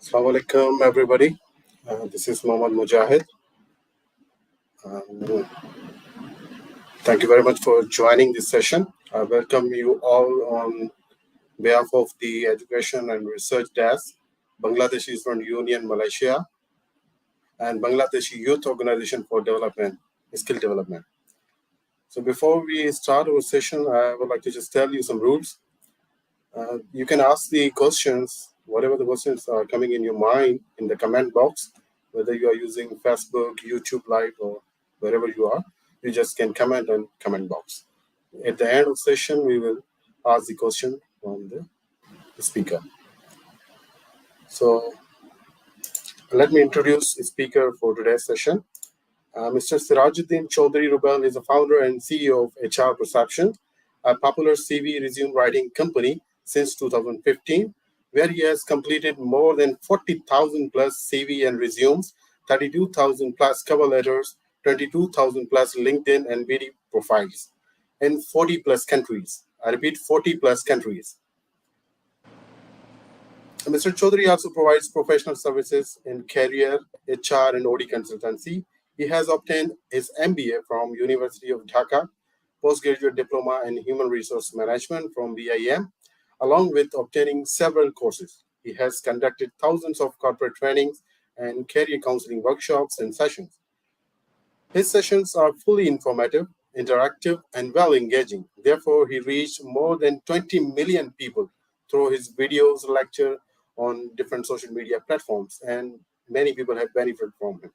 Assalamu alaikum, everybody. This is Mohammad Mujahid. Um, Thank you very much for joining this session. I welcome you all on behalf of the Education and Research Desk, Bangladeshi Student Union Malaysia, and Bangladeshi Youth Organization for Development, Skill Development. So before we start our session, I would like to just tell you some rules. You can ask the questions, whatever the questions are coming in your mind, in the comment box, whether you are using Facebook, YouTube Live, or wherever you are. You just can comment on comment box. At the end of session, we will ask the question from the speaker. So let me introduce the speaker for today's session. Mr. Sirajuddin Chaudhary Rubel is the founder and CEO of HR Perception, a popular CV resume writing company since 2015, where he has completed more than 40,000 plus CV and resumes, 32,000 plus cover letters, 22,000 plus LinkedIn and BD profiles in 40 plus countries. I repeat, 40 plus countries. Mr. Chaudhary also provides professional services in career, HR, and OD consultancy. He has obtained his MBA from University of Dhaka, postgraduate diploma in human resource management from BIM, along with obtaining several courses. He has conducted thousands of corporate trainings and career counseling workshops and sessions. His sessions are fully informative, interactive, and well engaging. Therefore, he reached more than 20 million people through his videos, lecture on different social media platforms, and many people have benefited from him.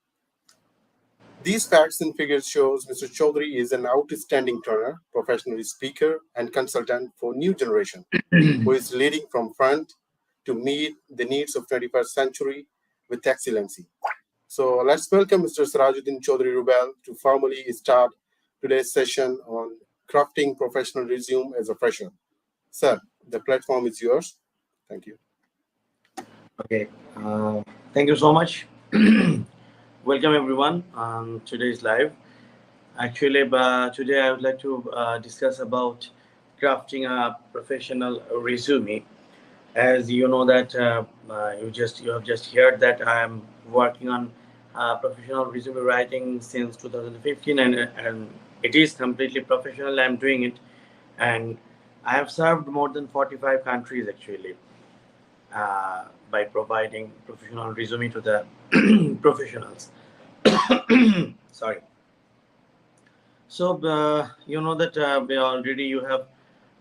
These facts and figures shows Mr. Chaudhary is an outstanding trainer, professional speaker, and consultant for new generation, who is leading from front to meet the needs of 21st century with excellency. So let's welcome Mr. Sirajuddin Chaudhary Rubel to formally start today's session on crafting professional resume as a fresher. Sir, the platform is yours. Thank you. Okay, thank you so much. Welcome everyone on today's live. Actually, today I would like to discuss about crafting a professional resume. As you know that you have just heard that I am working on professional resume writing since 2015, and it is completely professional. I am doing it, and I have served more than 45 countries actually. By providing professional resume to the professionals. Sorry. So you know that already you have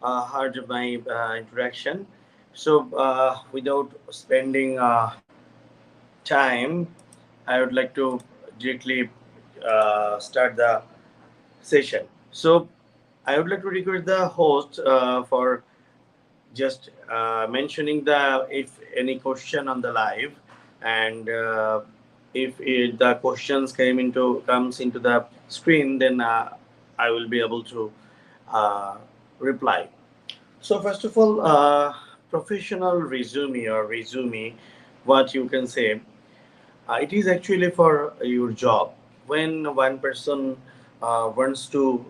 heard my introduction. So without spending time, I would like to directly start the session. So I would like to request the host for just mentioning if any question on the live, and if the questions comes into the screen, then I will be able to reply. So first of all, professional resume, what you can say, it is actually for your job. When one person wants to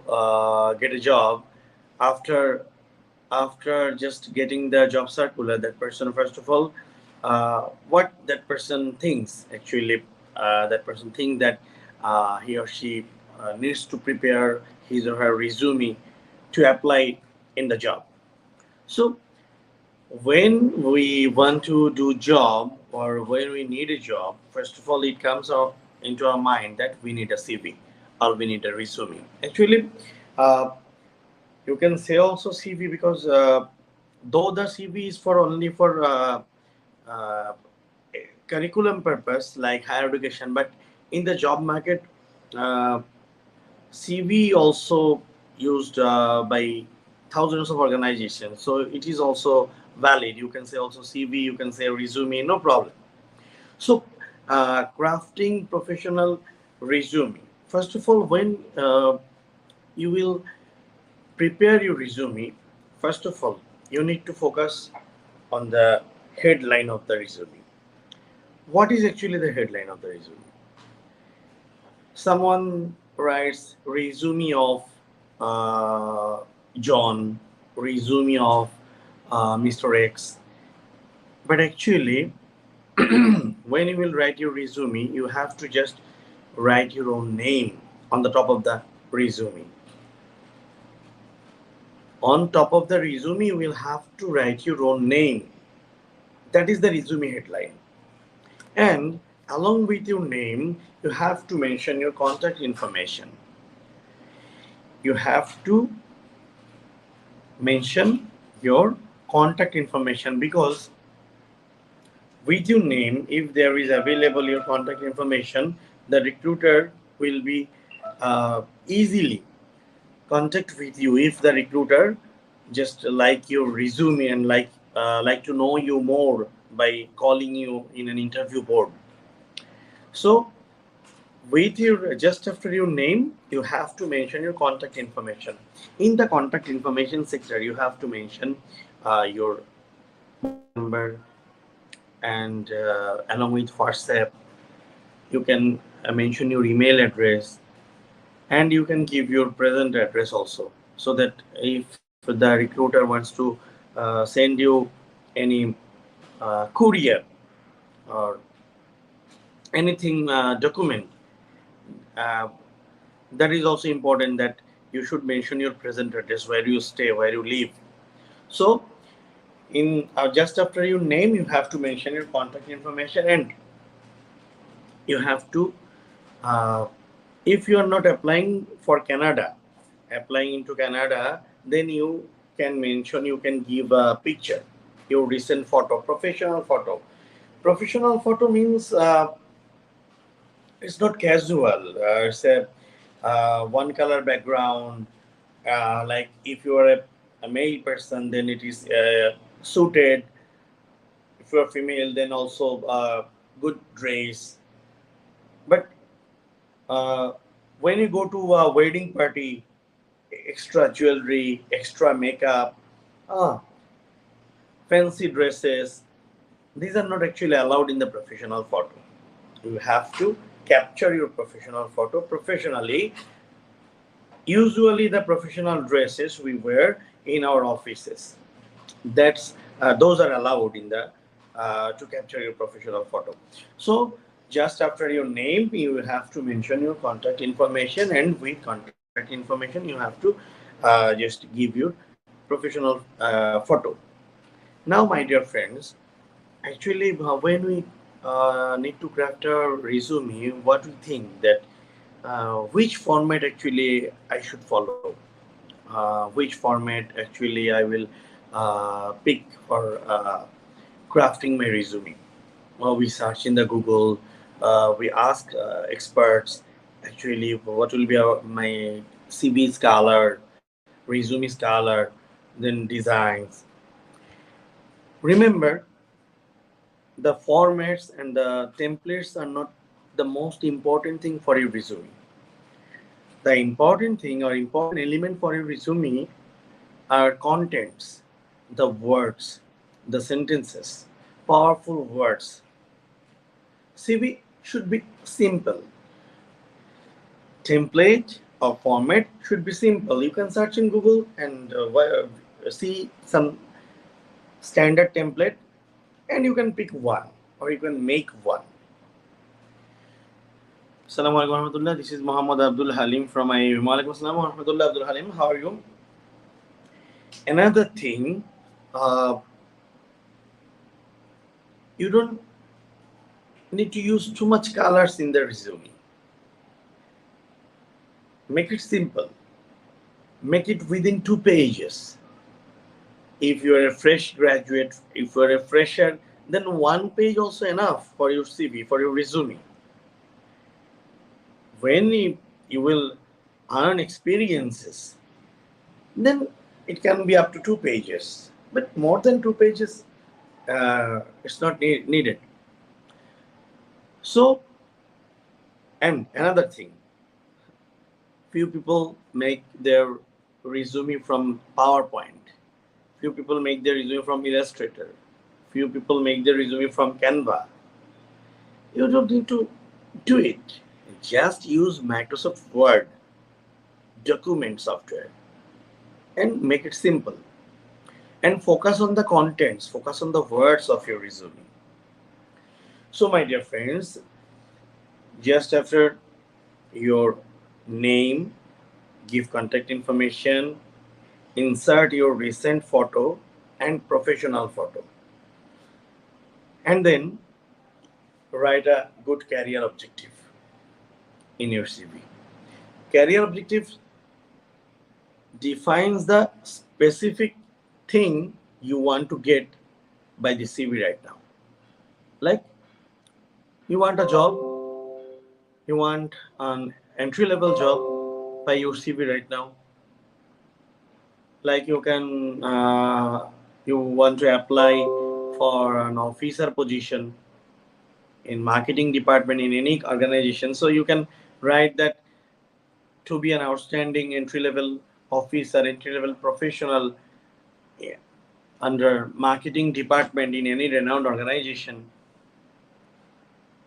get a job, after just getting the job circular, that person first of all, what that person thinks actually, that person think that he or she needs to prepare his or her resume to apply in the job. So when we want to do job, or when we need a job, first of all it comes up into our mind that we need a CV or we need a resume. Actually, you can say also CV, because though the CV is for only for uh, curriculum purpose like higher education, but in the job market, uh, CV also used by thousands of organizations, so it is also valid. You can say also CV, you can say resume, no problem. So crafting professional resume, first of all, when you will prepare your resume, first of all, you need to focus on the headline of the resume. What is actually the headline of the resume? Someone writes resume of John, resume of Mr. X, but actually when you will write your resume, you have to just write your own name on the top of the resume. On top of the resume, you will have to write your own name. That is the resume headline. And along with your name, you have to mention your contact information. You have to mention your contact information, because with your name, if there is available your contact information, the recruiter will be easily contact with you. If the recruiter just like your resume and like to know you more by calling you in an interview board. So with your just after your name, you have to mention your contact information. In the contact information sector, you have to mention your mobile number, and along with WhatsApp, you can mention your email address, and you can give your present address also, so that if the recruiter wants to send you any courier or anything document, uh, that is also important, that you should mention your present address, where you stay, where you live. So in just after your name, you have to mention your contact information, and you have to if you are not applying for Canada, applying into Canada, then you can mention, you can give a picture, your recent photo, professional photo. Professional photo means it's not casual. It's a one color background. Like if you are a male person, then it is suited. If you are female, then also good dress. But uh, when you go to a wedding party, extra jewelry, extra makeup, ah, fancy dresses, these are not actually allowed in the professional photo. You have to capture your professional photo professionally. Usually, the professional dresses we wear in our offices, that's those are allowed in the to capture your professional photo. So just after your name, you have to mention your contact information, and with contact information, you have to just give your professional photo. Now, my dear friends, actually when we need to craft a resume, what we think that which format actually I should follow, which format actually I will pick for crafting my resume. We search in the Google, we ask experts actually what will be my CV's color, resume's color, then designs. Remember, the formats and the templates are not the most important thing for your resume. The important thing or important element for your resume are contents, the words, the sentences, powerful words. CV should be simple. Template or format should be simple. You can search in Google and see some standard template, and you can pick one or you can make one. Assalamu alaikum warahmatullah. This is Muhammad Abdul Halim from IIM. Walaikum assalam warahmatullah. Abdul Halim, how are you? Another thing, uh, you don't need to use too much colors in the resume. Make it simple. Make it within 2 pages. If you are a fresh graduate, if you are a fresher, then 1 page also enough for your CV, for your resume. When you will earn experiences, then it can be up to 2 pages. But more than 2 pages, it's not needed. So, and another thing, few people make their resume from PowerPoint. Few people make their resume from Illustrator. Few people make their resume from Canva. You don't need to do it. Just use Microsoft Word document software and make it simple. And focus on the contents, focus on the words of your resume. So, my dear friends, just after your name, give contact information, insert your recent photo and professional photo, and then write a good career objective in your CV. Career objective defines the specific thing you want to get by the CV right now. Like, you want a job, you want an entry level job by your CV right now. Like, you want to apply for an officer position in marketing department in any organization. So you can write that to be an outstanding entry level officer, entry level professional, yeah, under marketing department in any renowned organization.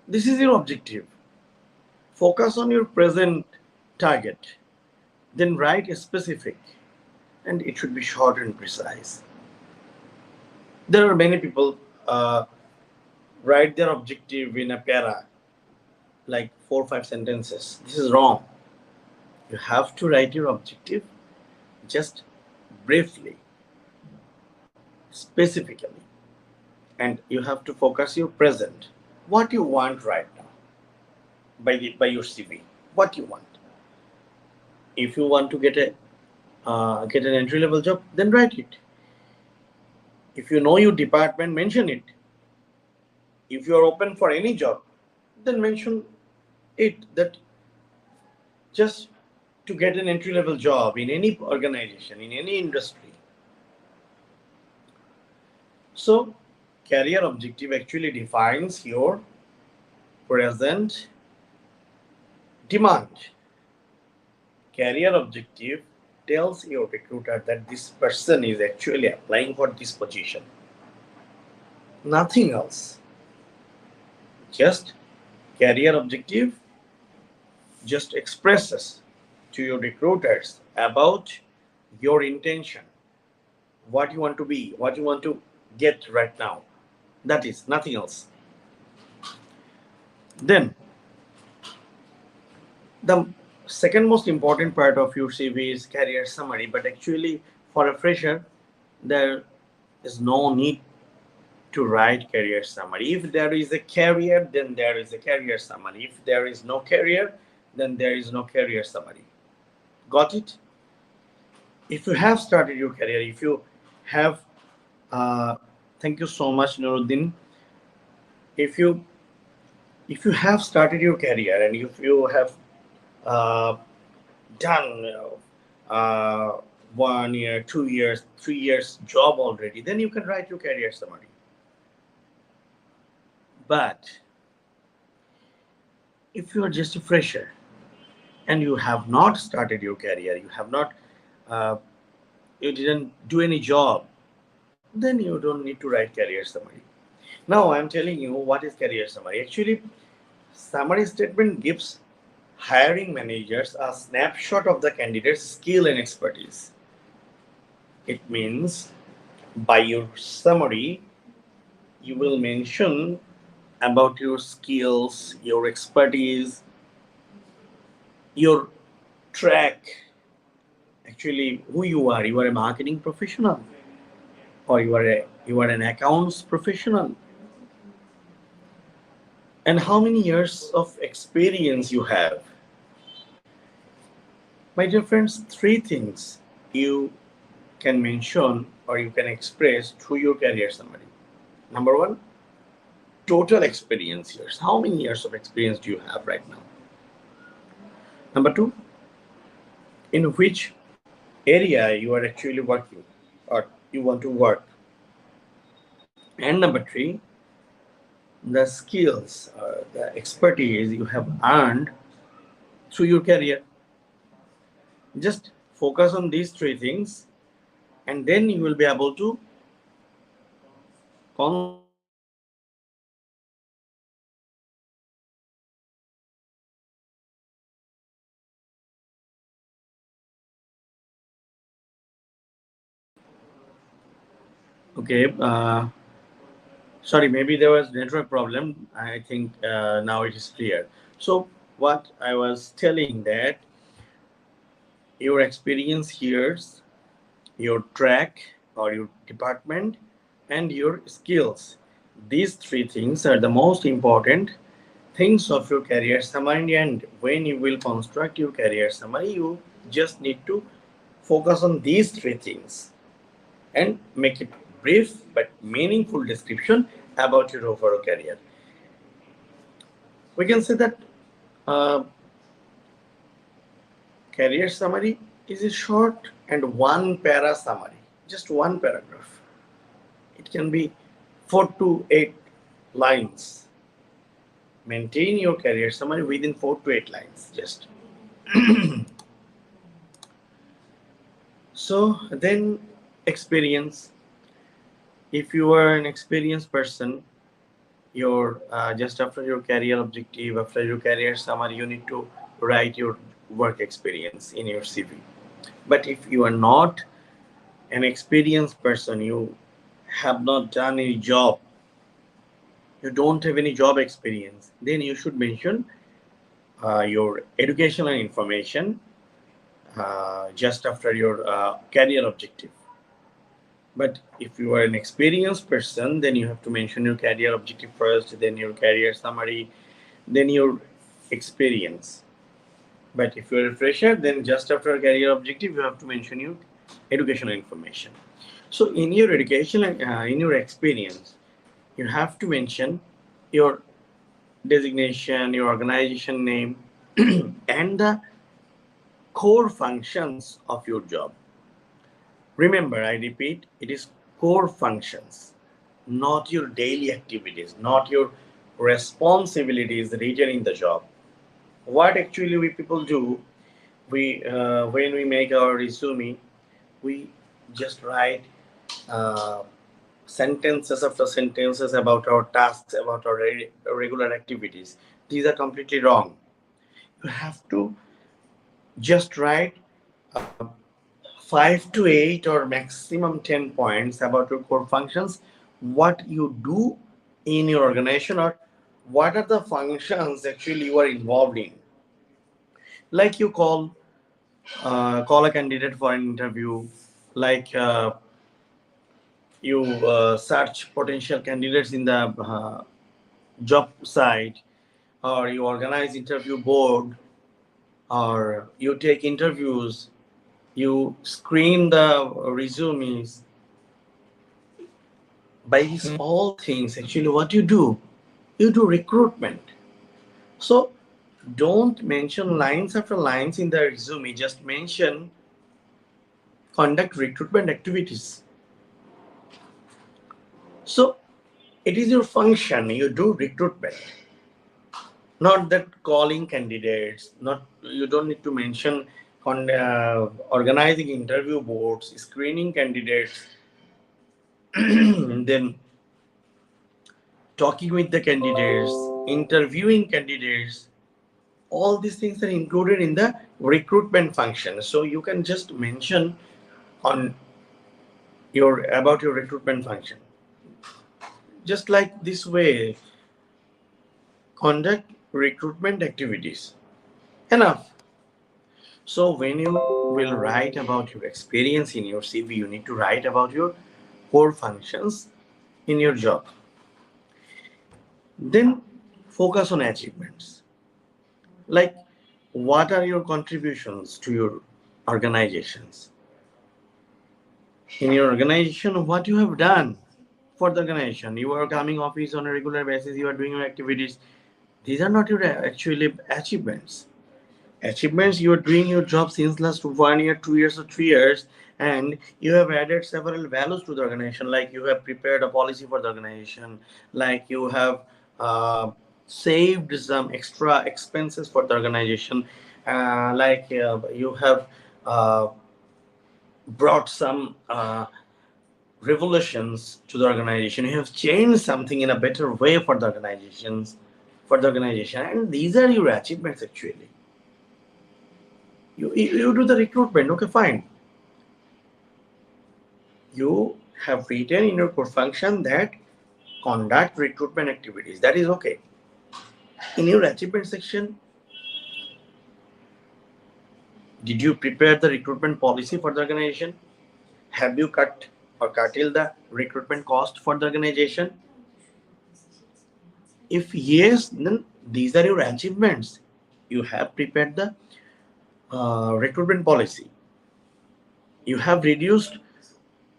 This is your objective. Focus on your present target, then write a specific, and it should be short and precise. There are many people write their objective in a para, like 4 or 5 sentences. This is wrong. You have to write your objective just briefly, specifically, and you have to focus your present. What you want right now by your CV. What you want. If you want to get an entry level job, then write it. If you know your department, mention it. If you are open for any job, then mention it, that just to get an entry level job in any organization, in any industry. So, career objective actually defines your present demand. Career objective tells your recruiter that this person is actually applying for this position. Nothing else. Just career objective just expresses to your recruiters about your intention, what you want to be, what you want to get right now. That is nothing else. Then, the second most important part of your CV is career summary, but actually, for a fresher, there is no need to write career summary. If there is a career, then there is a career summary. If there is no career, then there is no career summary. Got it? If you have started your career, if you have, uh, thank you so much, Nuruddin. If you if you have started your career and if you have uh, done 1 year, 2 years, 3 years job already, then you can write your career summary. But if you are just a fresher and you have not started your career, you have not, uh, you didn't do any job, then you don't need to write career summary. Now I'm telling you what is career summary. Actually, summary statement gives hiring managers a snapshot of the candidate's skill and expertise. It means by your summary, you will mention about your skills, your expertise, your track, actually who you are. You are a marketing professional, or you are an accounts professional, and how many years of experience you have. My dear friends, three things you can mention or you can express through your career summary. Number one, total experience years. How many years of experience do you have right now? Number two, in which area you are actually working or you want to work. And number three, the skills, the expertise you have earned through your career. Just focus on these three things, and then you will be able to concentrate okay Sorry, maybe there was network problem. I think now it is clear. So what I was telling that your experience here, your track or your department, and your skills. These three things are the most important things of your career summary. And when you will construct your career summary, you just need to focus on these three things and make it brief but meaningful description about your overall career. We can say that uh, career summary is a short and one para summary, just one paragraph. It can be 4 to 8 lines. Maintain your career summary within 4 to 8 lines. Just so then experience. If you are an experienced person, your just after your career objective, after your career summary, you need to write your work experience in your CV. But if you are not an experienced person, you have not done any job, you don't have any job experience, then you should mention your educational information just after your career objective. But if you are an experienced person, then you have to mention your career objective first, then your career summary, then your experience. But if you're a fresher, then just after career objective, you have to mention your educational information. So in your education, in your experience, you have to mention your designation, your organization name, and the core functions of your job. Remember, I repeat, it is core functions, not your daily activities, not your responsibilities written in the job. What actually we people do, we when we make our resume, we just write uh, sentences after sentences about our tasks, about our regular activities. These are completely wrong. You have to just write uh, 5 to 8 or maximum 10 points about your core functions, what you do in your organization, or what are the functions actually you are involved in. Like you call a candidate for an interview, like you search potential candidates in the job site, or you organize interview board, or you take interviews, you screen the resumes. By these all things, actually what you do recruitment. So don't mention lines after lines in the resume, just mention conduct recruitment activities. So it is your function, you do recruitment, not that calling candidates, not you don't need to mention on organizing interview boards, screening candidates, then talking with the candidates, interviewing candidates. All these things are included in the recruitment function. So you can just mention on your about your recruitment function. Just like this way, conduct recruitment activities. Enough. So when you will write about your experience in your CV, you need to write about your core functions in your job. Then focus on achievements. Like what are your contributions to your organizations? In your organization, what you have done for the organization. You are coming office on a regular basis, you are doing your activities. These are not your actually achievements. Achievements, you are doing your job since last 1 year, 2 years, or 3 years, and you have added several values to the organization, like you have prepared a policy for the organization, like you have saved some extra expenses for the organization, like you have uh, brought some revolutions to the organization. You have changed something in a better way for the organizations, and these are your achievements actually. You do the recruitment, okay, fine. You have written in your core function that conduct recruitment activities. That is okay. In your achievement section, did you prepare the recruitment policy for the organization? Have you cut or curtailed the recruitment cost for the organization? If yes, then these are your achievements. You have prepared the recruitment policy. You have reduced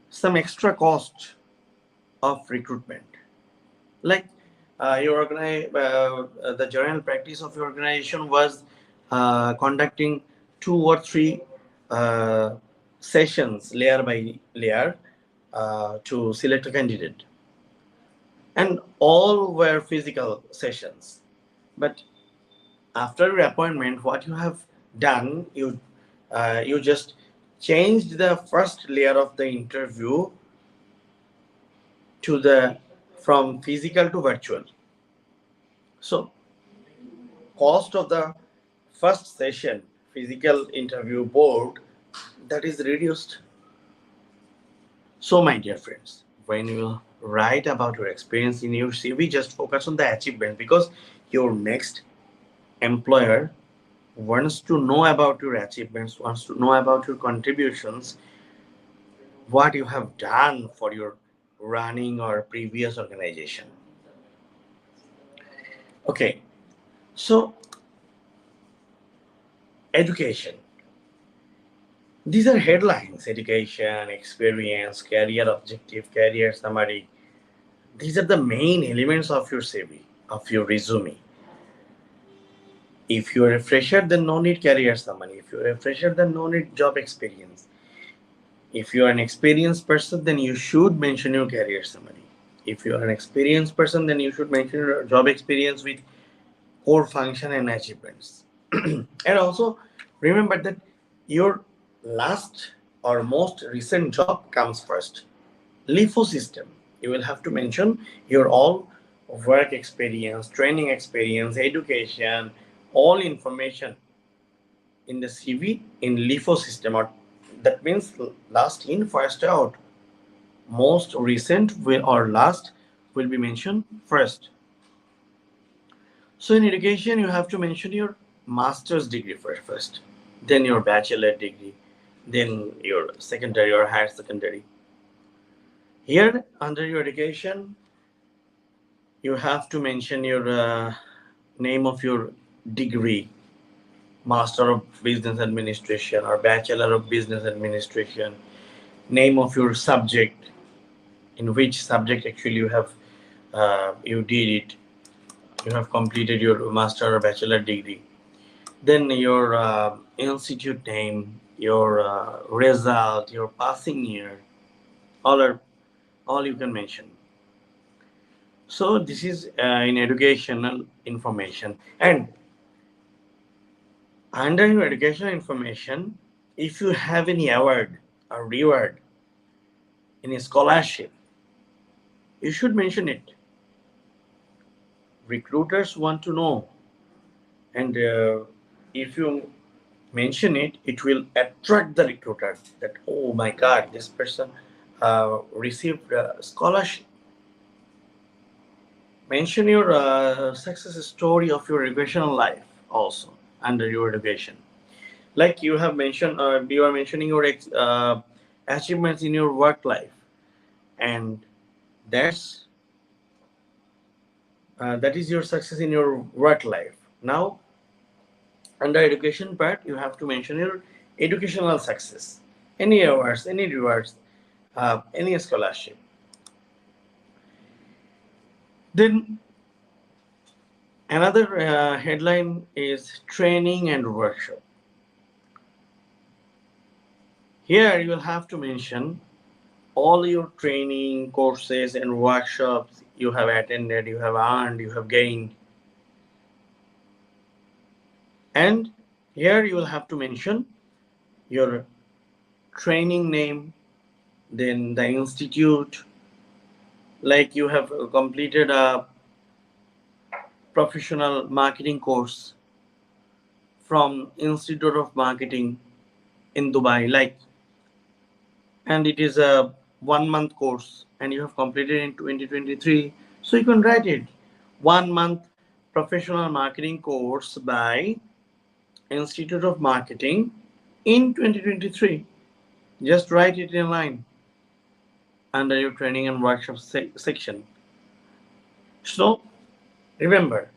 some extra cost of recruitment. Like the general practice of your organization was conducting 2 or 3 uh, sessions layer by layer to select a candidate, and all were physical sessions. But after your appointment, what you have done, you just changed the first layer of the interview to the from physical to virtual. So cost of the first session physical interview board, that is reduced. So my dear friends, when you write about your experience in your CV, just focus on the achievement, because your next employer wants to know about your achievements, wants to know about your contributions, what you have done for your running or previous organization. Okay, so education. These are headlines: education, experience, career objective, career summary. These are the main elements of your CV, of your resume. If you're a fresher, then no need career summary. If you're a fresher, then no need job experience. If you are an experienced person, then you should mention your career summary. If you are an experienced person, then you should mention your job experience with core function and achievements. And also remember that your last or most recent job comes first. LIFO system. You will have to mention your all work experience, training experience, education, all information in the CV in LIFO system, or that means last in, first out. Most recent will, or last will be mentioned first. So in education, you have to mention your master's degree first, then your bachelor degree, then your secondary or higher secondary. Here, under your education, you have to mention your name of your degree: Master of Business Administration or Bachelor of Business Administration. Name of your subject, in which subject actually you did it, you have completed your master or bachelor degree. Then your institute name, your result, your passing year, all you can mention. So this is in educational information. And under your educational information, if you have any award or reward, any scholarship, you should mention it. Recruiters want to know, and if you mention it, it will attract the recruiter that, oh my god, this person received a scholarship. Mention your success story of your educational life also under your education. Like you have mentioned, you are mentioning your achievements in your work life, and that's that is your success in your work life. Now, under education part, you have to mention your educational success, any awards, any rewards, any scholarship. Then another headline is training and workshop. Here you will have to mention all your training courses and workshops you have attended, you have earned, you have gained. And here you will have to mention your training name, then the institute, like you have completed a professional marketing course from Institute of Marketing in Dubai, like, and it is a 1 month course and you have completed in 2023, So you can write it: 1 month professional marketing course by Institute of Marketing in 2023. Just write it in a line under your training and workshop section. So remember,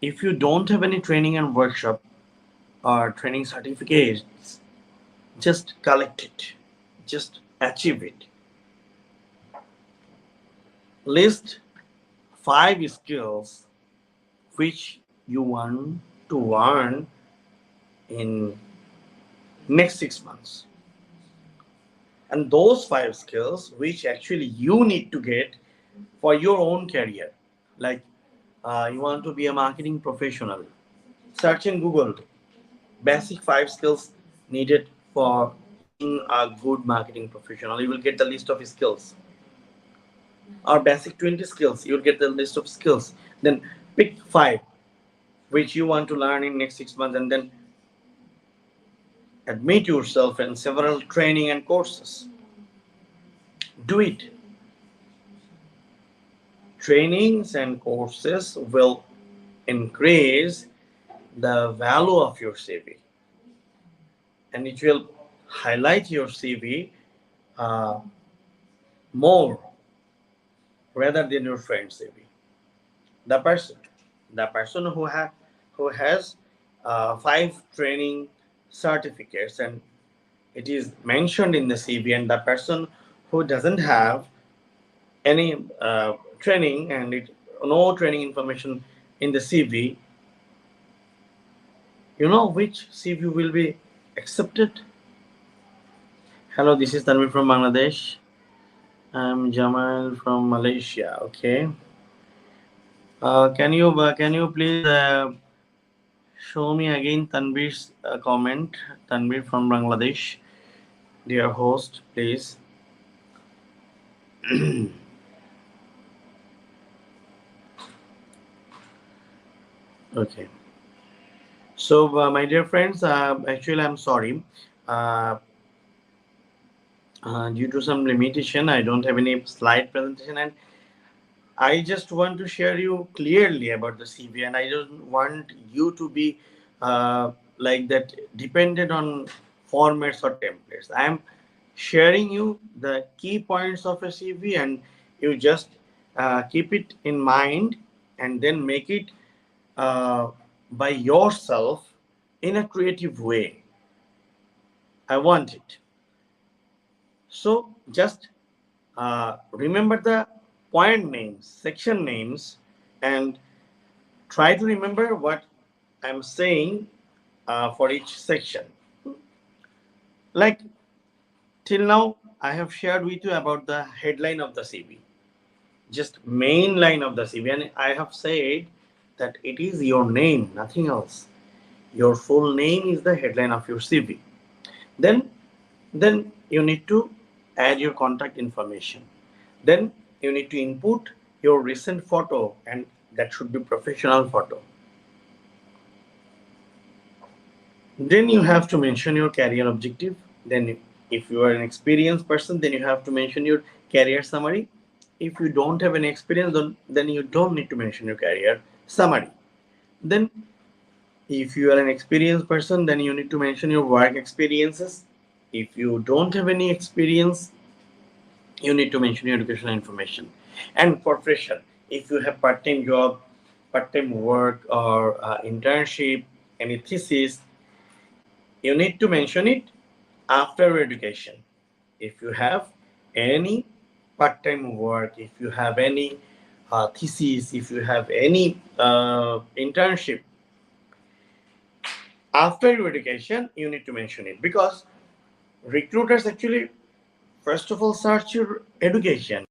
if you don't have any training and workshop or training certificates, just collect it, just achieve it. List 5 skills which you want to learn in next 6 months, and those 5 skills which actually you need to get for your own career. Like, you want to be a marketing professional, search in Google basic 5 skills needed for being a good marketing professional. You will get the list of skills, or basic 20 skills. You will get the list of skills. Then pick 5 which you want to learn in next 6 months, and then admit yourself in several training and courses. Do it. Trainings and courses will increase the value of your CV, and it will highlight your CV uh, more rather than your friend's CV. The person, the person who has 5 training certificates and it is mentioned in the CV, and the person who doesn't have any training and no training information in the CV, you know which CV will be accepted? Hello, this is Tanvi from Bangladesh. I'm Jamal from Malaysia. Okay. Can you please show me again Tanvir's comment? Tanvir from Bangladesh. Dear host, please. Okay. So, my dear friends, actually, I'm sorry. Uh, Due to some limitation, I don't have any slide presentation, and I just want to share you clearly about the CV, and I don't want you to be like that dependent on formats or templates. I am sharing you the key points of a CV, and you just keep it in mind and then make it uh, by yourself in a creative way. I want it. So just remember the point names, section names, and try to remember what I'm saying for each section. Like, till now, I have shared with you about the headline of the CV, just main line of the CV, and I have said that it is your name, nothing else. Your full name is the headline of your CV. Then, then you need to add your contact information. Then you need to input your recent photo, and that should be professional photo. Then you have to mention your career objective. Then, if you are an experienced person, then you have to mention your career summary. If you don't have any experience, then you don't need to mention your career summary. Then, if you are an experienced person, then you need to mention your work experiences. If you don't have any experience, you need to mention your educational information. And for fresher, if you have part-time job, part-time work, or internship, any thesis, you need to mention it after your education. If you have any part-time work, if you have any thesis, if you have any internship after your education, you need to mention it, because recruiters actually first of all search your education.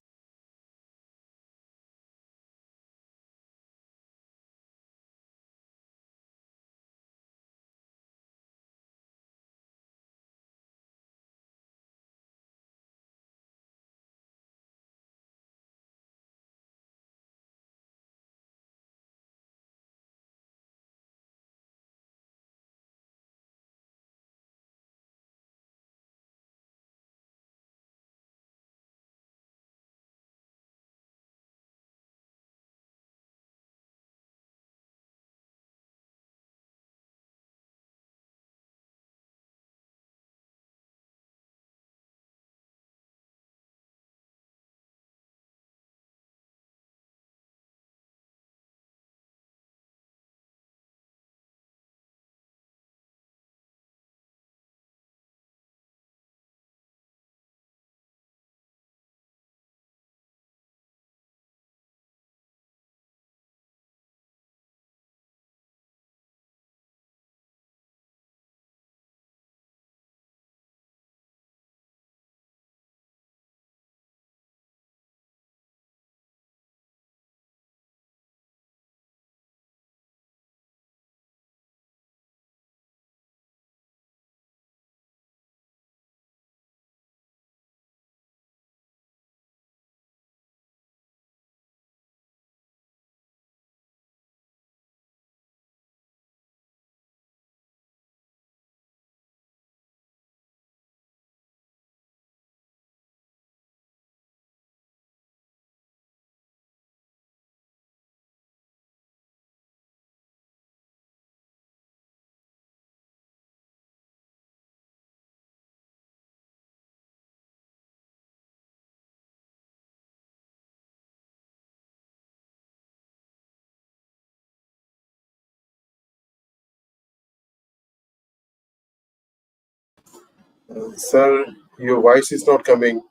Sir, your voice is not coming.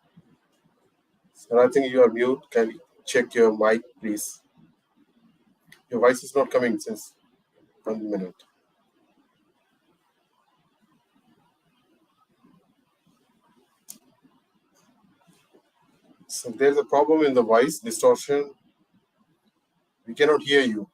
Sir, I think you are mute. Can you check your mic, please? Your voice is not coming since 1 minute. So there's a problem in the voice distortion. We cannot hear you.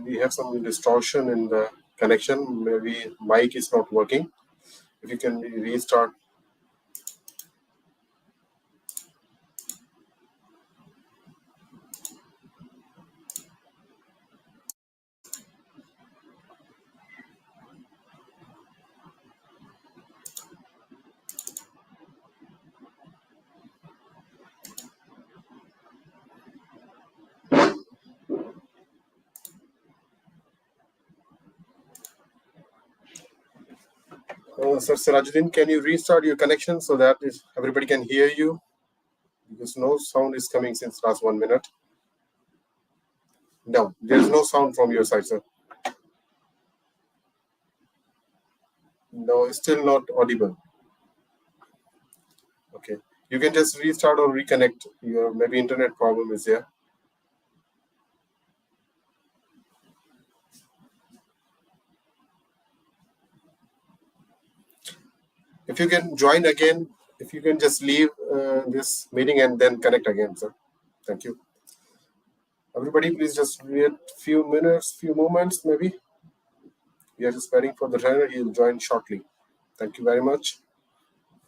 We have some distortion in the connection. Maybe mic is not working. If you can restart. Sir Sirajuddin, can you restart your connection so that everybody can hear you? Because no sound is coming since last 1 minute. No, there's no sound from your side, sir. No, it's still not audible. Okay. You can just restart or reconnect. Your maybe internet problem is there. If you can join again, if you can just leave this meeting and then connect again, sir. Thank you. Everybody, please just wait few minutes, few moments, maybe. We are just waiting for the trainer. He'll join shortly. Thank you very much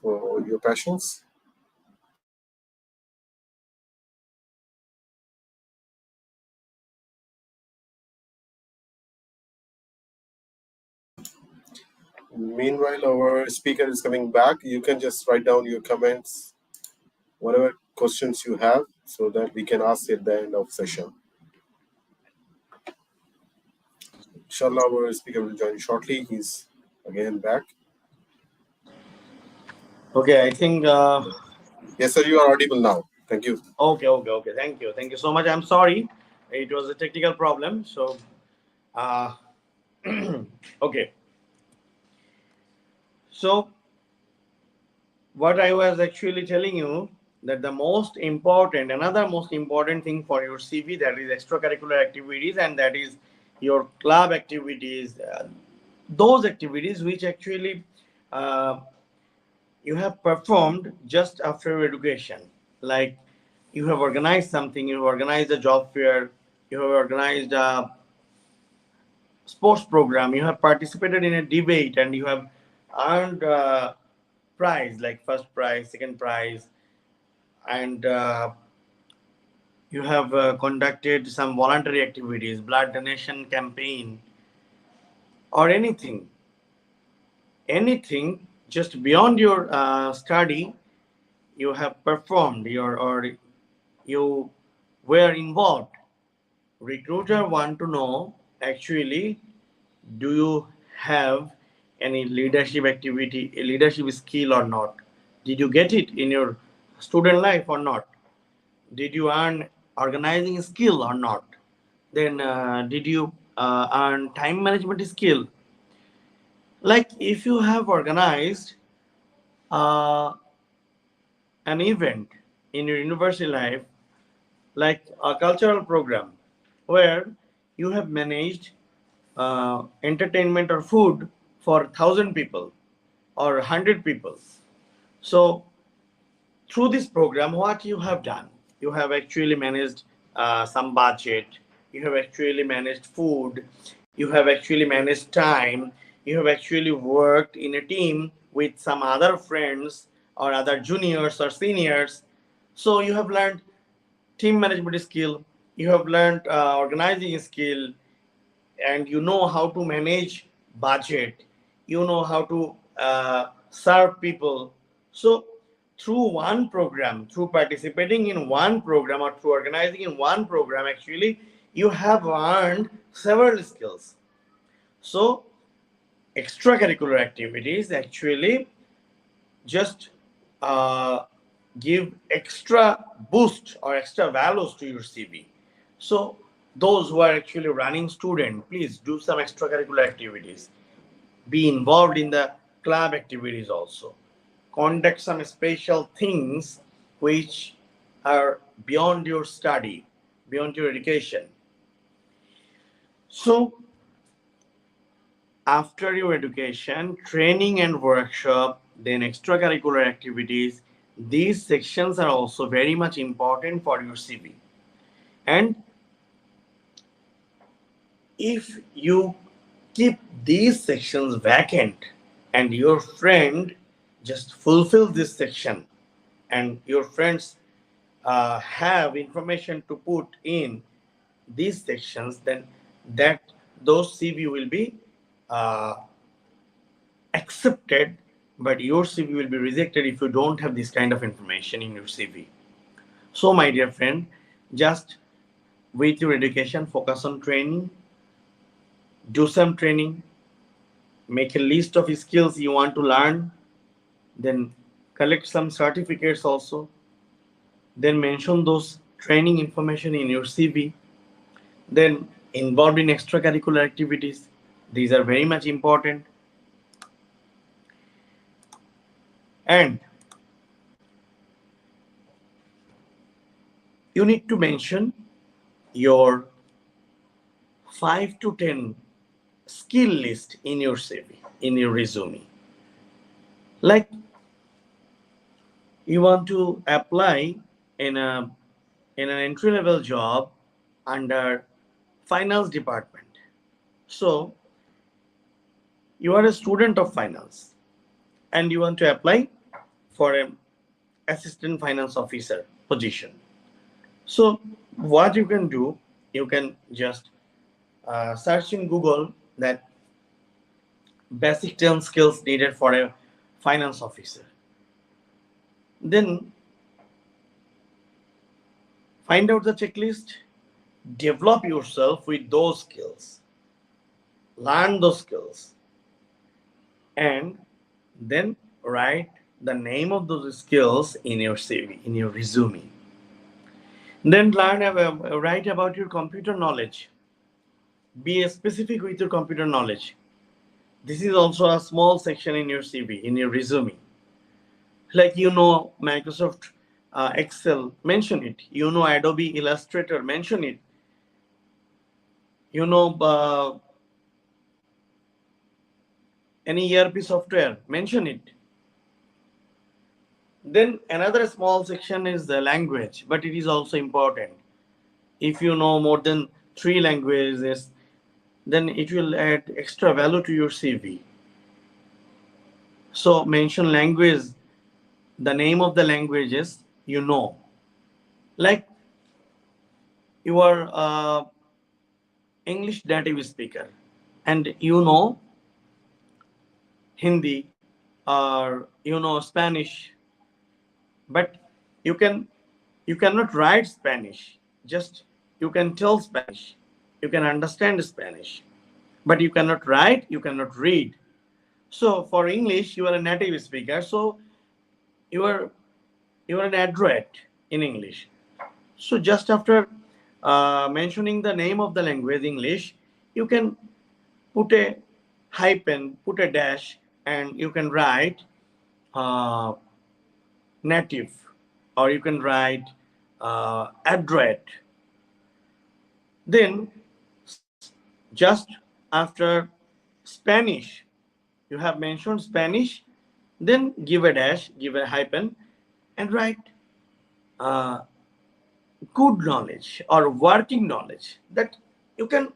for your patience. Meanwhile, our speaker is coming back. You can just write down your comments, whatever questions you have, so that we can ask at the end of session. Inshallah, our speaker will join shortly. He's again back. Okay, I think. Yes, sir, you are audible now. Thank you. Okay. Thank you so much. I'm sorry, it was a technical problem. So, okay. So, what I was actually telling you that another most important thing for your CV, that is extracurricular activities, and that is your club activities, those activities which actually uh, you have performed just after your education. Like you have organized something, you have organized a job fair, you have organized a sports program, you have participated in a debate, and you have earned prize like first prize, second prize, and you have conducted some voluntary activities, blood donation campaign, or anything just beyond your study, you have performed or you were involved. Recruiter want to know actually, do you have any leadership activity, a leadership skill or not? Did you get it in your student life or not? Did you earn organizing skill or not? Then did you earn time management skill? Like if you have organized uh, an event in your university life, like a cultural program where you have managed entertainment or food for 1,000 people or 100 people. So through this program, what you have done, you have actually managed some budget, you have actually managed food, you have actually managed time, you have actually worked in a team with some other friends or other juniors or seniors. So you have learned team management skill, you have learned organizing skill, and you know how to manage budget, you know how to serve people. So through one program, through participating in one program or through organizing in one program, actually you have earned several skills. So extracurricular activities actually just uh, give extra boost or extra values to your CV. So those who are actually running student, please do some extracurricular activities. Be involved in the club activities also. Conduct some special things which are beyond your study, beyond your education. So after your education, training and workshop, then extracurricular activities, these sections are also very much important for your CV. And if you keep these sections vacant and your friend just fulfill this section, and your friends have information to put in these sections, then that those CV will be uh, accepted, but your CV will be rejected if you don't have this kind of information in your CV. So, my dear friend, just with your education, focus on training, do some training, make a list of skills you want to learn, then collect some certificates also, then mention those training information in your CV, then involved in extracurricular activities. These are very much important. And you need to mention your 5 to 10 skill list in your CV, in your resume. Like you want to apply in a in an entry level job under finance department. So you are a student of finance and you want to apply for an assistant finance officer position. So what you can do, you can just search in Google that basic 10 skills needed for a finance officer. Then find out the checklist, develop yourself with those skills, learn those skills, and then write the name of those skills in your CV, in your resume. Then write about your computer knowledge. Be specific with your computer knowledge. This is also a small section in your CV, in your resume. Like Microsoft Excel, mention it. Adobe Illustrator, mention it. you know uh, any ERP software, mention it. Then another small section is the language, but it is also important. If you know more than 3 languages, then it will add extra value to your CV. So mention language, the name of the languages like you are English native speaker and Hindi or Spanish, but you can you cannot write Spanish. Just you can tell Spanish, you can understand Spanish, but you cannot write, you cannot read. So for English, you are a native speaker, so you are you are an adroit in English. So just after mentioning the name of the language English, you can put a hyphen, put a dash, and you can write uh, native, or you can write adroit. Then just after Spanish, you have mentioned Spanish, then give a dash, give a hyphen, and write uh, good knowledge or working knowledge, that you can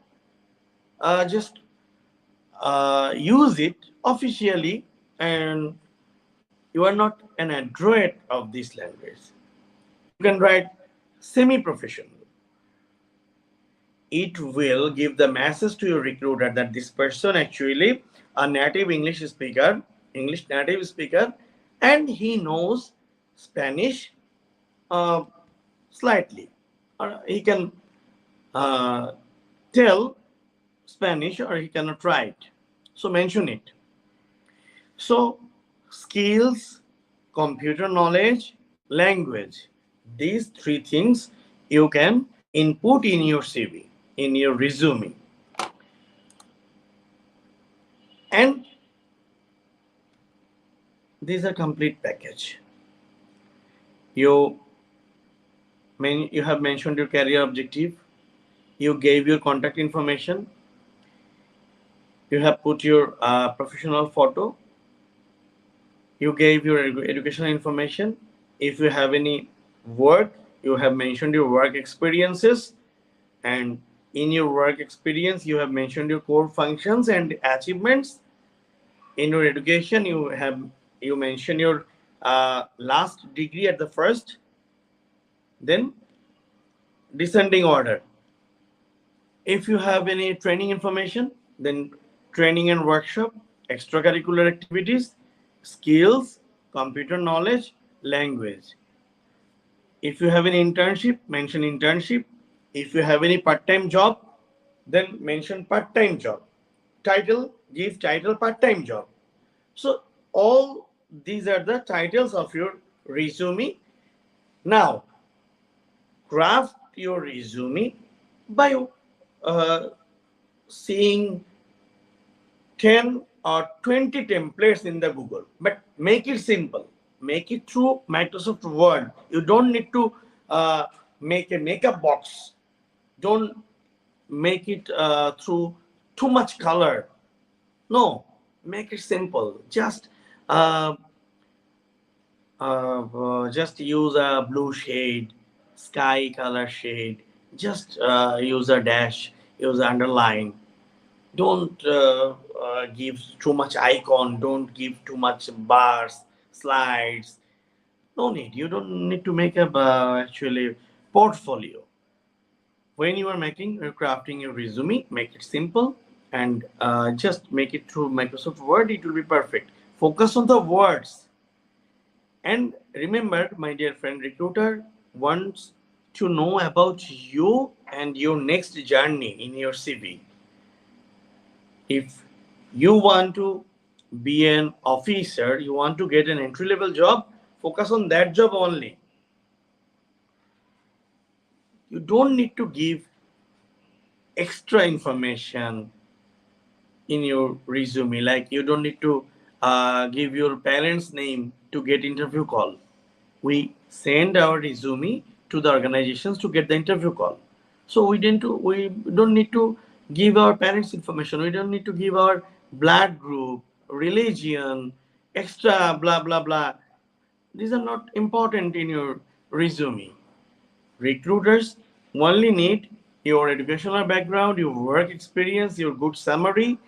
just use it officially, and you are not an adroit of this language. You can write semi professional. It will give the message to your recruiter that this person actually a native English native speaker, and he knows Spanish uh, slightly, or he can uh, tell Spanish, or he cannot write. So mention it. So skills, computer knowledge, language, these 3 things you can input in your CV, in your resume. And these are complete package. You you have mentioned your career objective, you gave your contact information, you have put your professional photo, you gave your educational information. If you have any work, you have mentioned your work experiences, and in your work experience you have mentioned your core functions and achievements. In your education, you mention your last degree at the first, then descending order. If you have any training information, then training and workshop, extracurricular activities, skills, computer knowledge, language. If you have any internship, mention internship. If you have any part-time job, then mention part-time job. Title, give title part-time job. So all these are the titles of your resume. Now, craft your resume by uh, seeing 10 or 20 templates in the Google, but make it simple. Make it through Microsoft Word. You don't need to make a makeup box. Don't make it through too much color. No, make it simple. Uh, just use a blue shade, sky color shade. Just use a dash, use underline. Don't give too much icon. Don't give too much bars, slides. No need. You don't need to make a actually portfolio. When you are making or crafting your resume, make it simple and just make it through Microsoft Word. It will be perfect. Focus on the words. And remember, my dear friend, recruiter wants to know about you and your next journey in your CV. If you want to be an officer, you want to get an entry level job, focus on that job only. You don't need to give extra information in your resume, like you don't need to give your parents name to get interview call. We send our resume to the organizations to get the interview call. So we don't need to give our parents information. We don't need to give our blood group, religion, extra blah blah blah. These are not important in your resume. Recruiters only need your educational background, your work experience, your good summary,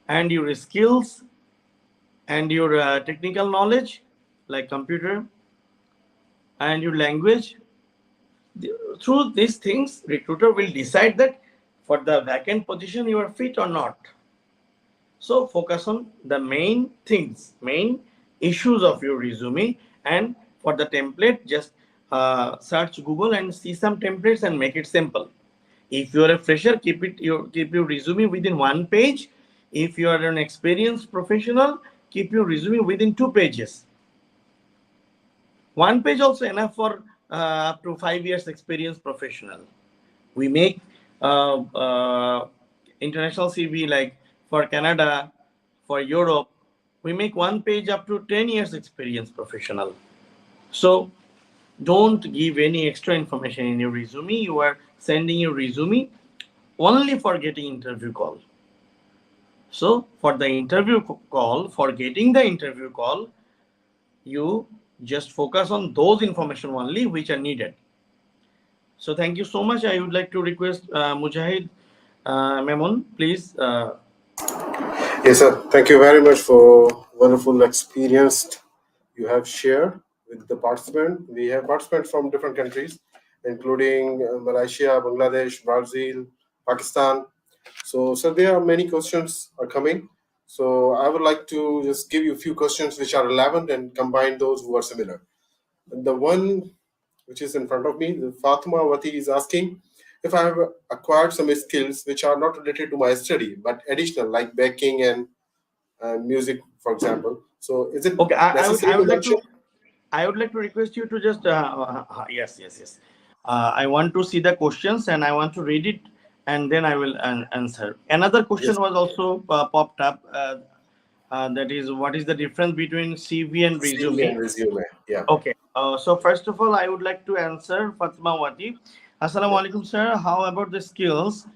and your skills and your technical knowledge like computer and your language. Through these things, recruiter will decide that for the vacant position you are fit or not. So focus on the main things, main issues of your resume. And for the template, just search Google and see some templates and make it simple. If you are a fresher, keep your resume within 1 page. If you are an experienced professional, keep your resume within 2 pages. 1 page also enough for up to 5 years experience professional. We make international CV like for Canada, for Europe. We make 1 page up to 10 years experience professional. So don't give any extra information in your resume. You are sending your resume only for getting interview call. So for the interview call, for getting the interview call, you just focus on those information only which are needed. So thank you so much. I would like to request Mujahid Memon, please. Yes, sir. Thank you very much for wonderful experience you have shared with the participant. We have participants from different countries, including Malaysia, Bangladesh, Brazil, Pakistan. So, sir, there are many questions are coming. So, I would like to just give you a few questions which are relevant and combine those who are similar. The one which is in front of me, the Fatima Wati is asking if I have acquired some skills which are not related to my study but additional, like baking and music, for example. So, is it Okay, necessary to mention? I would like to request you to just yes, yes, yes. I want to see the questions and I want to read it, and then I will answer. Another question Yes. was also popped up. That is, what is the difference between CV and CV and resume? resume. Yeah. Okay. So first of all, I would like to answer Fatma Wati. Assalamu Yeah. alaikum, sir. How about the skills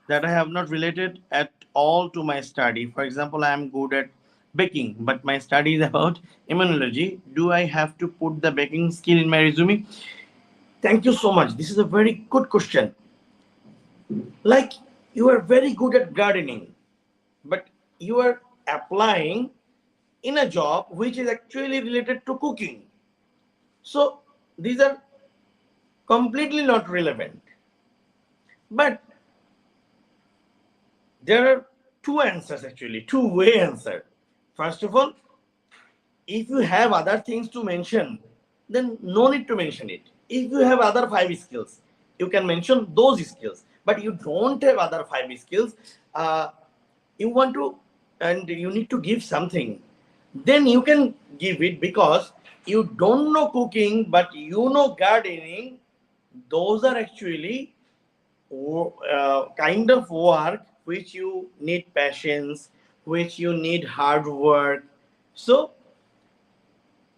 that I have not related at all to my study? For example, I am good at baking, but my study is about immunology. Do I have to put the baking skill in my resume? Thank you so much. This is a very good question. Like, you are very good at gardening, but you are applying in a job which is actually related to cooking. So these are completely not relevant. But there are two answers, actually, two-way answer. First of all, if you have other things to mention, then no need to mention it. If you have other five skills, you can mention those skills. But you don't have other five skills, uh, you want to, and you need to give something, then you can give it, because you don't know cooking but you know gardening. Those are actually kind of work which you need patience, which you need hard work. So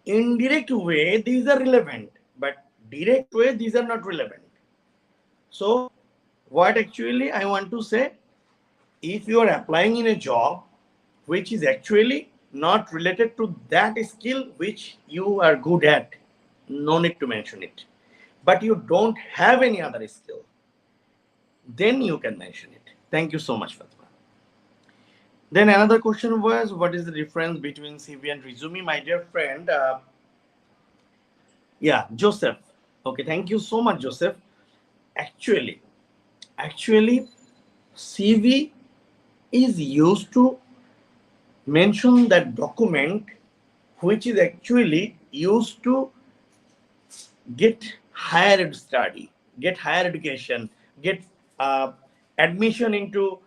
indirect way these are relevant, but direct way these are not relevant. So what actually I want to say, if you are applying in a job which is actually not related to that skill which you are good at, no need to mention it. But you don't have any other skill, then you can mention it. Thank you so much, Fatima. Then another question was, what is the difference between CV and resume? My dear friend, yeah, Joseph. Okay, thank you so much, Joseph. Actually, actually, CV is used to mention that document which is actually used to get higher study, get higher education, get admission into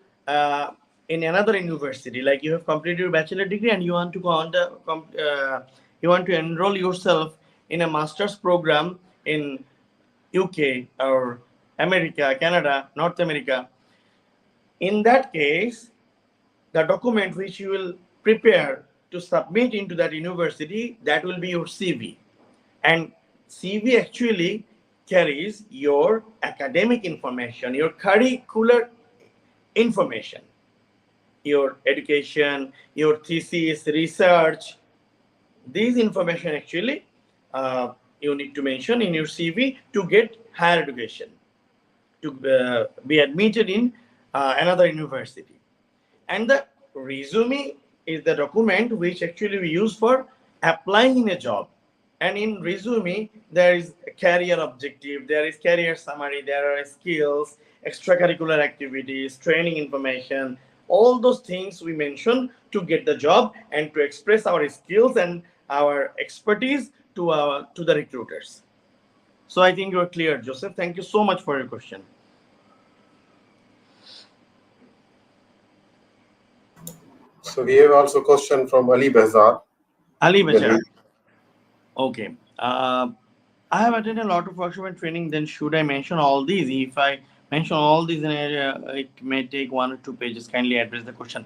in another university. Like, you have completed your bachelor degree and you want to go on the you want to enroll yourself in a master's program in UK or America, Canada, North America. In that case, the document which you will prepare to submit into that university, that will be your CV. And CV actually carries your academic information, your curricular information, your education, your thesis, research. These information actually you need to mention in your CV to get higher education, to be admitted in another university. And the resume is the document which actually we use for applying in a job. And in resume, there is a career objective, there is career summary, there are skills, extracurricular activities, training information, all those things we mention to get the job and to express our skills and our expertise to the recruiters. So I think you're clear, Joseph. Thank you so much for your question. So we have also a question from Ali Bazar. Ali Well, Bachar. Okay. I have attended a lot of workshop and training. Then should I mention all these? If I mention all these, then it may take 1 or 2 pages. Kindly address the question.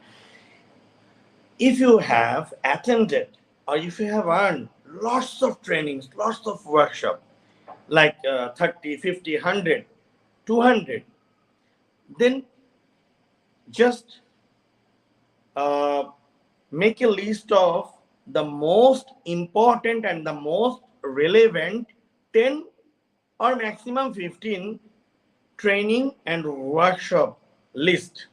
If you have attended or if you have earned lots of trainings, lots of workshop, like 30, 50, 100, 200, then just uh, make a list of the most important and the most relevant 10 or maximum 15 training and workshop list.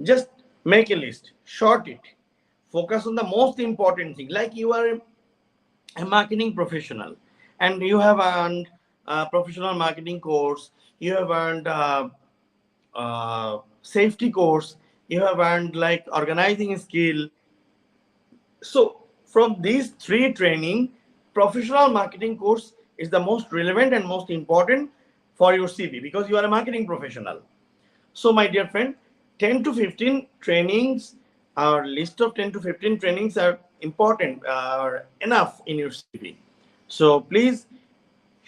Just make a list, short it, focus on the most important thing. Like, you are a marketing professional and you have earned a professional marketing course, you have earned safety course, you have earned like organizing skill. So from these three training, professional marketing course is the most relevant and most important for your CV, because you are a marketing professional. So my dear friend, 10 to 15 trainings, our list of 10 to 15 trainings are important, are enough in your CV. So please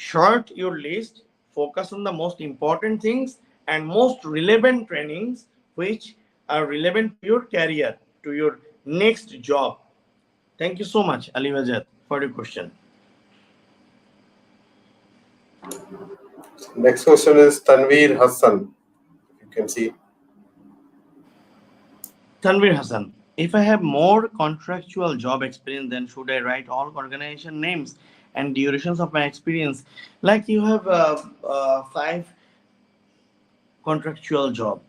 Short your list, focus on the most important things and most relevant trainings which are relevant to your career, to your next job. Thank you so much, Ali Wajad, for your question. Next question is Tanveer Hassan. You can see. Tanvir Hassan, if I have more contractual job experience, then should I write all organization names and durations of my experience? Like you have five contractual job.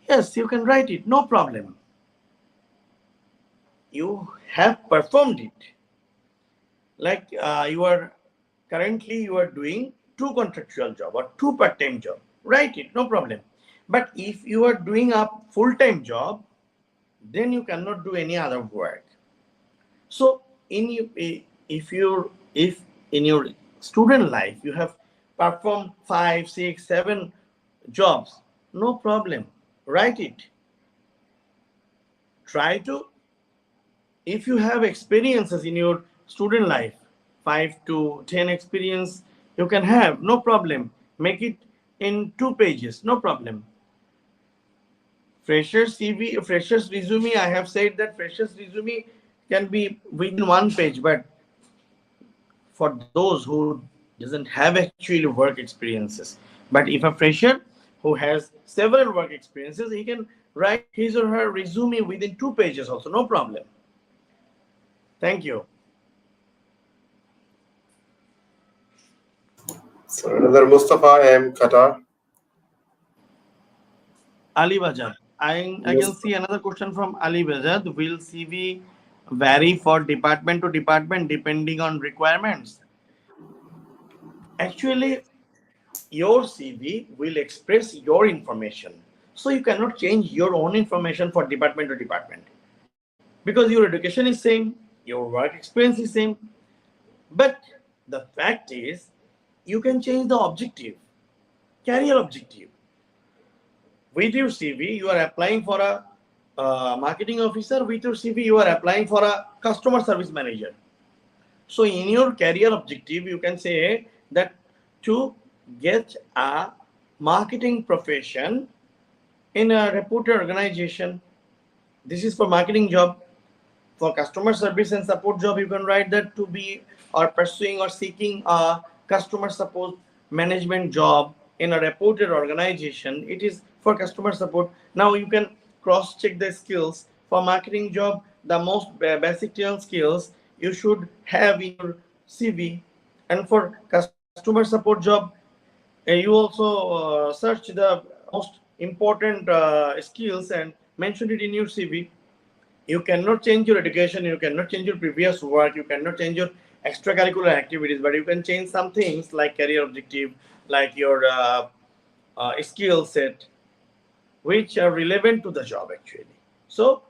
Yes, you can write it, no problem. You have performed it. Like you are currently you are doing two contractual job or two part-time job. Write it, no problem. But if you are doing a full-time job, then you cannot do any other work. So in you, if in your student life you have performed 5, 6, 7 jobs, no problem. Write it. Try to, if you have experiences in your student life, 5 to 10 experience you can have, no problem. Make it in 2 pages, no problem. Freshers CV, freshers resume, I have said that freshers resume can be within 1 page, but for those who doesn't have actually work experiences. But if a fresher who has several work experiences, he can write his or her resume within 2 pages also, no problem. Thank you. So another Mustafa M. Qatar. Ali Bajad. I can Yes. see another question from Ali Bajad. Will CV vary for department to department depending on requirements? Actually, your CV will express your information. So you cannot change your own information for department to department. Because your education is same, your work experience is same. But the fact is, you can change the objective, career objective. With your CV, you are applying for a marketing officer. With your CV, you are applying for a customer service manager. So in your career objective, you can say that to get a marketing profession in a reputed organization. This is for marketing job. For customer service and support job, you can write that to be or pursuing or seeking a customer support management job in a reputed organization. It is for customer support. Now you can cross check the skills. For marketing job, the most basic skills you should have in your CV. And for customer support job, you also search the most important skills and mention it in your CV. You cannot change your education, you cannot change your previous work, you cannot change your extracurricular activities, but you can change some things like career objective, like your skill set, which are relevant to the job actually. So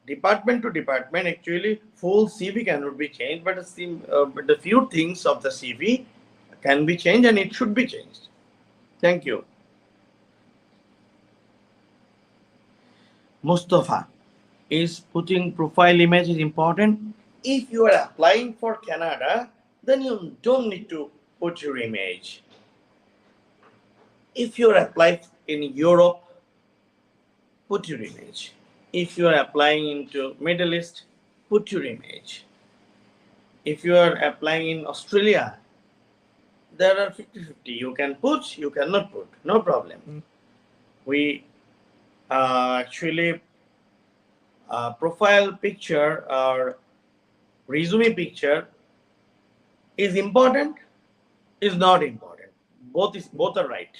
department to department, actually full CV cannot be changed, but the few things of the CV can be changed and it should be changed. Thank you. Mustafa, is putting profile image is important? If you are applying for Canada, then you don't need to put your image. If you are applying in Europe, put your image. If you are applying into Middle East, put your image. If you are applying in Australia, there are 50-50. You can put, you cannot put, no problem. We actually profile picture or resume picture is important, is not important. Both are right.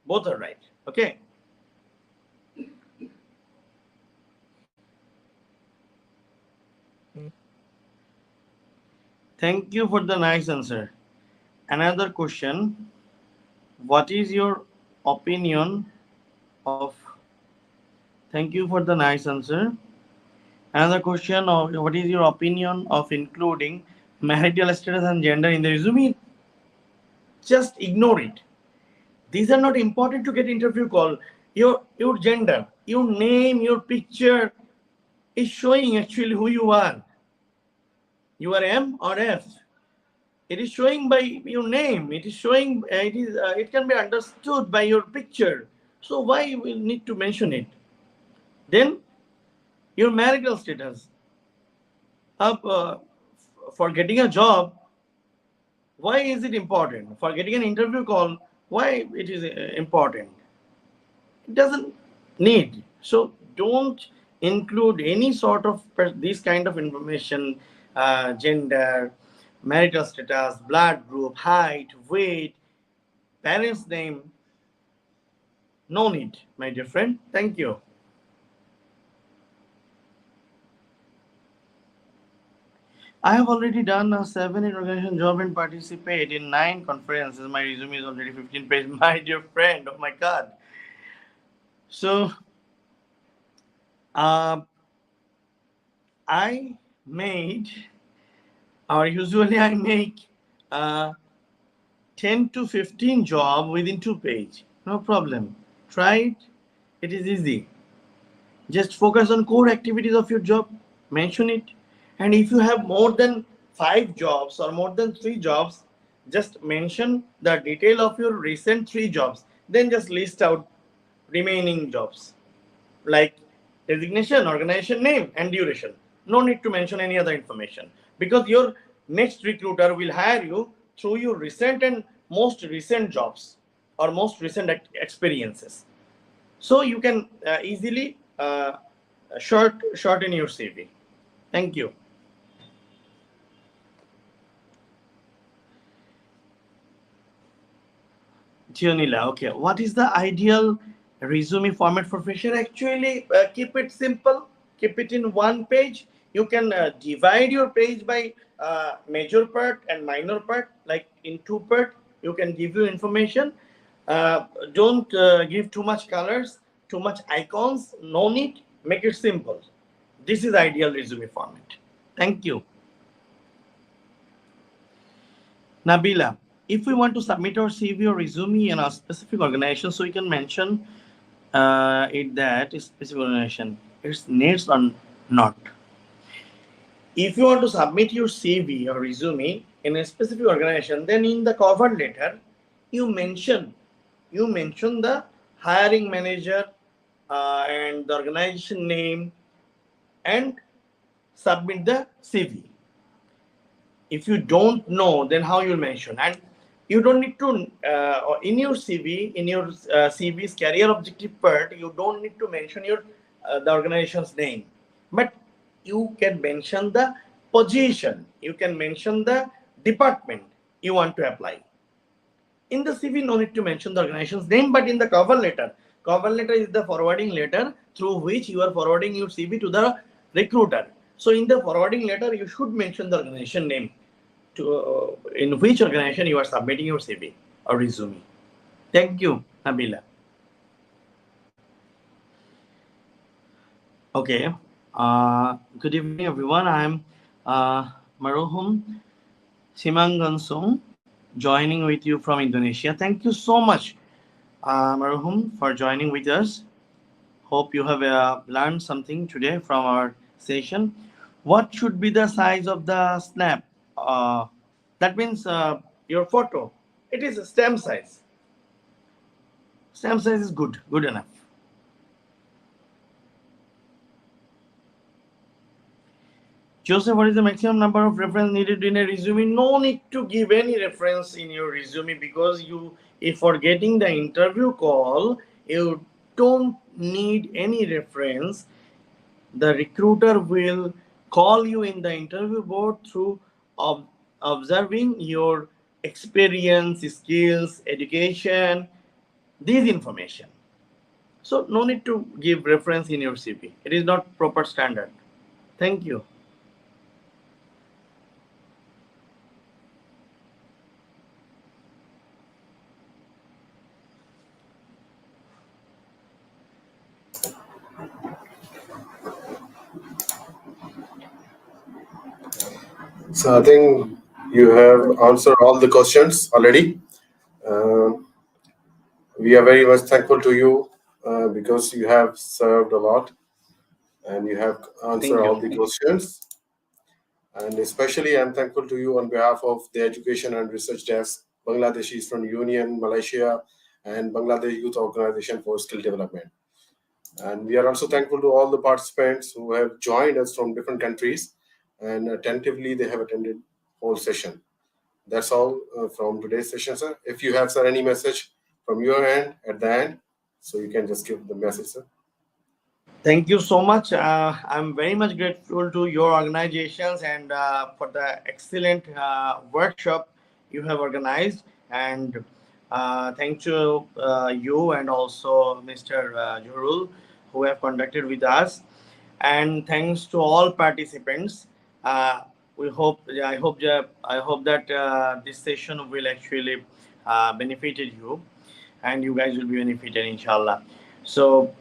Both are right. Okay. Thank you for the nice answer. Another question. What is your opinion of? Thank you for the nice answer. Another question of what is your opinion of including marital status and gender in the resume? Just ignore it. These are not important to get interview call. Your gender, your name, your picture is showing actually who you are. You are M or F. It is showing by your name. It is showing. It can be understood by your picture. So why we need to mention it? Then your marital status. For getting a job, why is it important? For getting an interview call, why it is important? It doesn't need. So don't include any sort of this kind of information, gender, marital status, blood group, height, weight, parents' name. No need, my dear friend. Thank you. I have already done a 7 in organization job and participate in 9 conferences. My resume is already 15 pages. My dear friend, oh my God. So, uh, I made, or usually I make uh, 10 to 15 job within 2 pages. No problem. Try it. It is easy. Just focus on core activities of your job. Mention it. And if you have more than 5 jobs or more than 3 jobs, just mention the detail of your recent 3 jobs. Then just list out remaining jobs like designation, organization name, and duration. No need to mention any other information because your next recruiter will hire you through your recent and most recent jobs or most recent experiences. So you can easily shorten your CV. Thank you. Gionila, okay. What is the ideal resume format for fresher? Actually, keep it simple. Keep it in one page. You can divide your page by major part and minor part, like in 2 part. You can give you information. Don't give too much colors, too much icons. No need. Make it simple. This is ideal resume format. Thank you. Nabila, if we want to submit our CV or resume in a specific organization, so we can mention it that is specific organization. It's needs or not. If you want to submit your CV or resume in a specific organization, then in the cover letter, you mention the hiring manager and the organization name and submit the CV. If you don't know, then how you'll mention? And you don't need to in your CV, in your CV's career objective part, you don't need to mention your the organization's name, but you can mention the position, you can mention the department you want to apply. In the CV, no need to mention the organization's name, but in the cover letter is the forwarding letter through which you are forwarding your CV to the recruiter. So in the forwarding letter, you should mention the organization name to in which organization you are submitting your CV or resume. Thank you, Nabila. Okay. Good evening, everyone. I'm Maruhum Simangansong, joining with you from Indonesia. Thank you so much, Maruhum, for joining with us. Hope you have learned something today from our session. What should be the size of the snap? That means your photo. It is a stamp size. Stamp size is good enough. Joseph, what is the maximum number of reference needed in a resume? No need to give any reference in your resume because if for getting the interview call, you don't need any reference. The recruiter will call you in the interview board through observing your experience, skills, education, these information. So no need to give reference in your CV. It is not proper standard. Thank you. So I think you have answered all the questions already. Uh, we are very much thankful to you because you have served a lot and you have answered Thank all you. the questions. And especially, I'm thankful to you on behalf of the Education and Research Desk, Bangladesh Eastern Union, Malaysia, and Bangladesh Youth Organization for Skill Development. And we are also thankful to all the participants who have joined us from different countries, and attentively they have attended whole session. That's all from today's session, sir. If you have, sir, any message from your end at the end, so you can just give the message, sir. Thank you so much. I'm very much grateful to your organizations and for the excellent workshop you have organized. And thank you, you and also Mr. Jorul, who have conducted with us. And thanks to all participants. We hope. I hope that this session will actually benefited you, and you guys will be benefited, inshallah. So,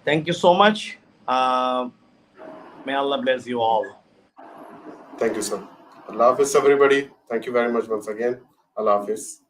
thank you so much. Uh, May Allah bless you all. Thank you, sir. Allah Hafiz, everybody. Thank you very much once again. Allah Hafiz.